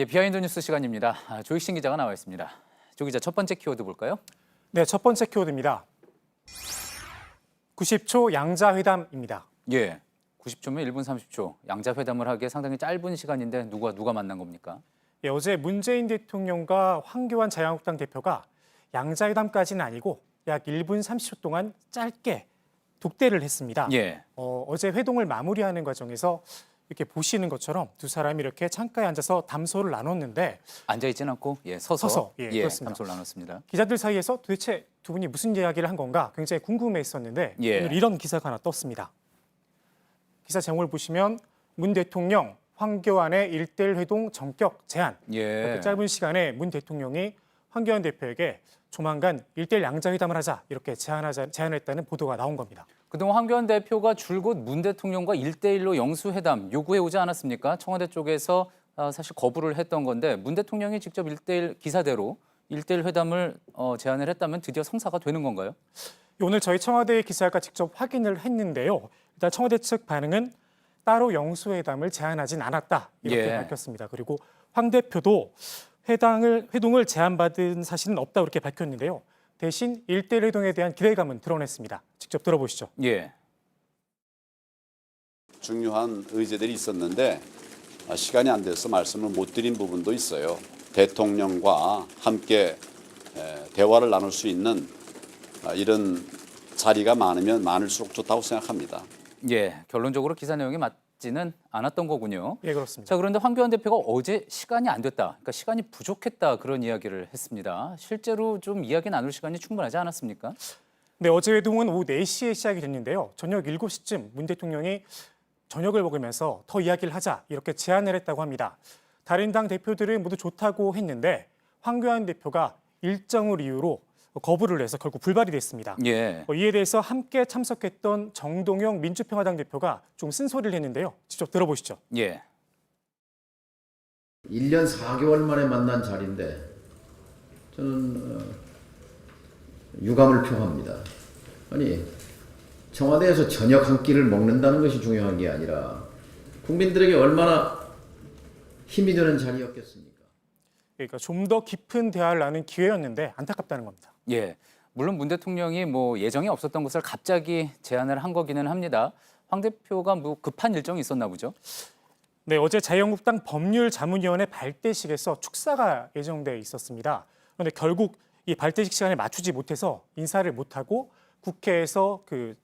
예, 비하인드 뉴스 시간입니다. 조익신 기자가 나와 있습니다. 조 기자, 첫 번째 키워드 볼까요? 네, 첫 번째 키워드입니다. 90초 양자회담입니다. 예, 90초면 1분 30초. 양자회담을 하기에 상당히 짧은 시간인데 누가 만난 겁니까? 예, 어제 문재인 대통령과 황교안 자유한국당 대표가 양자회담까지는 아니고 약 1분 30초 동안 짧게 독대를 했습니다. 예, 어제 회동을 마무리하는 과정에서 이렇게 보시는 것처럼 두 사람이 이렇게 창가에 앉아서 담소를 나눴는데 앉아있지는 않고 서서 예, 그렇습니다. 담소를 나눴습니다. 기자들 사이에서 도대체 두 분이 무슨 이야기를 한 건가 굉장히 궁금해했었는데 예. 오늘 이런 기사가 하나 떴습니다. 기사 제목을 보시면 문 대통령 황교안의 1대1 회동 전격 제안. 예, 그 짧은 시간에 문 대통령이 황교안 대표에게 조만간 1대1 양자회담을 하자 이렇게 제안했다는 보도가 나온 겁니다. 그동안 황교안 대표가 줄곧 문 대통령과 1대1로 영수회담 요구해 오지 않았습니까? 청와대 쪽에서 사실 거부를 했던 건데 문 대통령이 직접 1대1 기사대로 1대1 회담을 제안을 했다면 드디어 성사가 되는 건가요? 오늘 저희 청와대 기자가 직접 확인을 했는데요. 일단 청와대 측 반응은 따로 영수회담을 제안하진 않았다 이렇게 예. 밝혔습니다. 그리고 황 대표도 회동을 제안받은 사실은 없다고 이렇게 밝혔는데요. 대신 1대1 회동에 대한 기대감은 드러냈습니다. 직접 들어보시죠. 예, 중요한 의제들이 있었는데 시간이 안 돼서 말씀을 못 드린 부분도 있어요. 대통령과 함께 대화를 나눌 수 있는 이런 자리가 많으면 많을수록 좋다고 생각합니다. 예, 결론적으로 기사 내용이 맞지는 않았던 거군요. 예, 그렇습니다. 자, 그런데 황교안 대표가 어제 시간이 안 됐다, 그러니까 시간이 부족했다 그런 이야기를 했습니다. 실제로 좀 이야기 나눌 시간이 충분하지 않았습니까? 네, 어제 회동은 오후 4시에 시작이 됐는데요. 저녁 7시쯤 문 대통령이 저녁을 먹으면서 더 이야기를 하자 이렇게 제안을 했다고 합니다. 다른 당 대표들은 모두 좋다고 했는데 황교안 대표가 일정을 이유로 거부를 해서 결국 불발이 됐습니다. 예, 이에 대해서 함께 참석했던 정동영 민주평화당 대표가 좀 쓴소리를 했는데요. 직접 들어보시죠. 예, 1년 4개월 만에 만난 자리인데 저는 유감을 표합니다. 아니 청와대에서 저녁 한 끼를 먹는다는 것이 중요한 게 아니라 국민들에게 얼마나 힘이 되는 자리였겠습니까? 그러니까 좀 더 깊은 대화를 나눈 기회였는데 안타깝다는 겁니다. 예. 물론 문 대통령이 예정에 없었던 것을 갑자기 제안을 한 거기는 합니다. 황 대표가 급한 일정이 있었나 보죠? 네, 어제 자유한국당 법률자문위원회 발대식에서 축사가 예정돼 있었습니다. 그런데 결국 이 발대식 시간에 맞추지 못해서 인사를 못하고 국회에서 그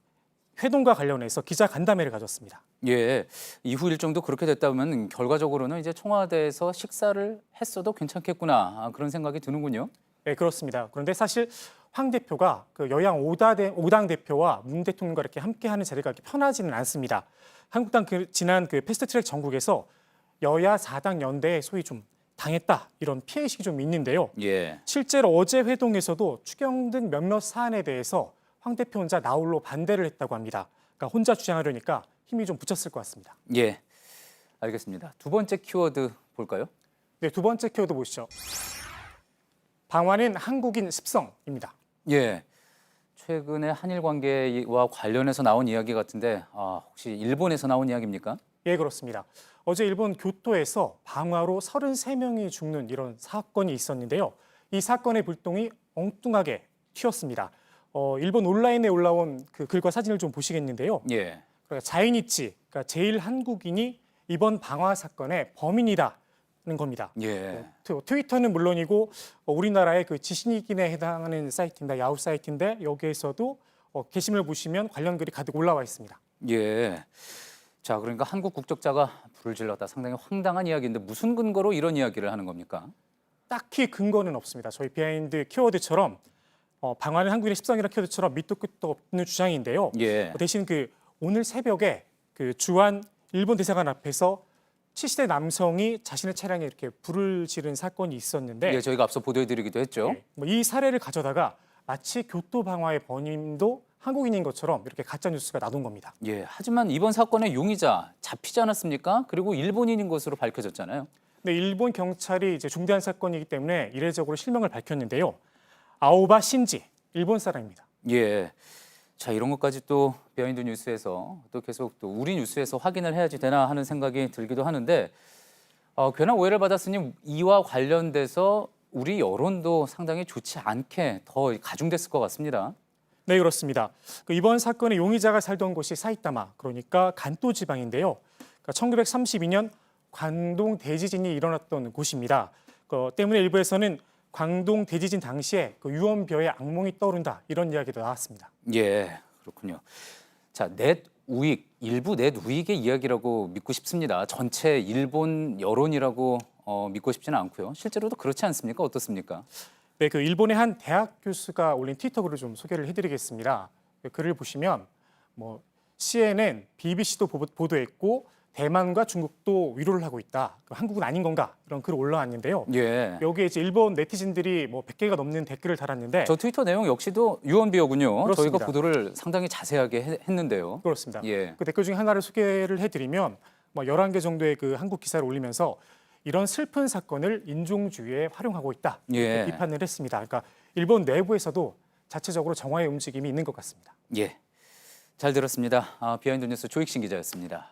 회동과 관련해서 기자간담회를 가졌습니다. 예. 이후 일정도 그렇게 됐다면 결과적으로는 이제 청와대에서 식사를 했어도 괜찮겠구나, 그런 생각이 드는군요. 네, 그렇습니다. 그런데 사실 황 대표가 그 여양 5당 대표와 문 대통령과 이렇게 함께하는 자리가 이렇게 편하지는 않습니다. 한국당 지난 패스트트랙 전국에서 여야 4당 연대에 소위 좀 당했다 이런 피해의식이 좀 있는데요. 예. 실제로 어제 회동에서도 추경 등 몇몇 사안에 대해서 황 대표 혼자 나홀로 반대를 했다고 합니다. 그러니까 혼자 주장하려니까 힘이 좀 붙였을 것 같습니다. 예. 알겠습니다. 두 번째 키워드 볼까요? 네, 두 번째 키워드 보시죠. 방화는 한국인 습성입니다. 예. 최근에 한일 관계와 관련해서 나온 이야기 같은데 혹시 일본에서 나온 이야기입니까? 예, 그렇습니다. 어제 일본 교토에서 방화로 33명이 죽는 이런 사건이 있었는데요. 이 사건의 불똥이 엉뚱하게 튀었습니다. 일본 온라인에 올라온 그 글과 사진을 좀 보시겠는데요. 예. 그러니까 자이니치, 그러니까 제일 한국인이 이번 방화 사건의 범인이다는 겁니다. 예. 트위터는 물론이고 우리나라의 그 지식인에 해당하는 사이트인데 야후 사이트인데 여기에서도 게시물 보시면 관련 글이 가득 올라와 있습니다. 예. 자, 그러니까 한국 국적자가 불을 질렀다. 상당히 황당한 이야기인데 무슨 근거로 이런 이야기를 하는 겁니까? 딱히 근거는 없습니다. 저희 비하인드 키워드처럼 방화는 한국인의 습성이라는 키워드처럼 밑도 끝도 없는 주장인데요. 예. 대신 오늘 새벽에 주한 일본 대사관 앞에서 70대 남성이 자신의 차량에 이렇게 불을 지른 사건이 있었는데 예, 저희가 앞서 보도해드리기도 했죠. 이 사례를 가져다가 마치 교토 방화의 범인도 한국인인 것처럼 이렇게 가짜 뉴스가 나돈 겁니다. 예. 하지만 이번 사건의 용의자 잡히지 않았습니까? 그리고 일본인인 것으로 밝혀졌잖아요. 네, 일본 경찰이 이제 중대한 사건이기 때문에 이례적으로 실명을 밝혔는데요. 아오바 신지, 일본 사람입니다. 예. 자, 이런 것까지 또 비하인드 뉴스에서 또 계속 또 우리 뉴스에서 확인을 해야지 되나 하는 생각이 들기도 하는데 괜한 오해를 받았으니 이와 관련돼서 우리 여론도 상당히 좋지 않게 더 가중됐을 것 같습니다. 네, 그렇습니다. 이번 사건의 용의자가 살던 곳이 사이타마, 그러니까 간도 지방인데요. 1932년 광동 대지진이 일어났던 곳입니다. 때문에 일부에서는 광동 대지진 당시에 유언비어의 악몽이 떠오른다 이런 이야기도 나왔습니다. 예, 그렇군요. 자, 넷 우익, 일부 넷 우익의 이야기라고 믿고 싶습니다. 전체 일본 여론이라고 믿고 싶지는 않고요. 실제로도 그렇지 않습니까? 어떻습니까? 네, 일본의 한 대학 교수가 올린 트위터 글을 좀 소개를 해드리겠습니다. 글을 보시면 CNN, BBC도 보도했고 대만과 중국도 위로를 하고 있다. 한국은 아닌 건가? 이런 글을 올라왔는데요. 예. 여기에 이제 일본 네티즌들이 100개가 넘는 댓글을 달았는데 저 트위터 내용 역시도 유언비어군요. 그렇습니다. 저희가 보도를 상당히 자세하게 했는데요. 그렇습니다. 예. 그 댓글 중에 하나를 소개를 해드리면 11개 정도의 한국 기사를 올리면서 이런 슬픈 사건을 인종주의에 활용하고 있다. 예. 비판을 했습니다. 그러니까 일본 내부에서도 자체적으로 정화의 움직임이 있는 것 같습니다. 예. 잘 들었습니다. 비하인드 뉴스 조익신 기자였습니다.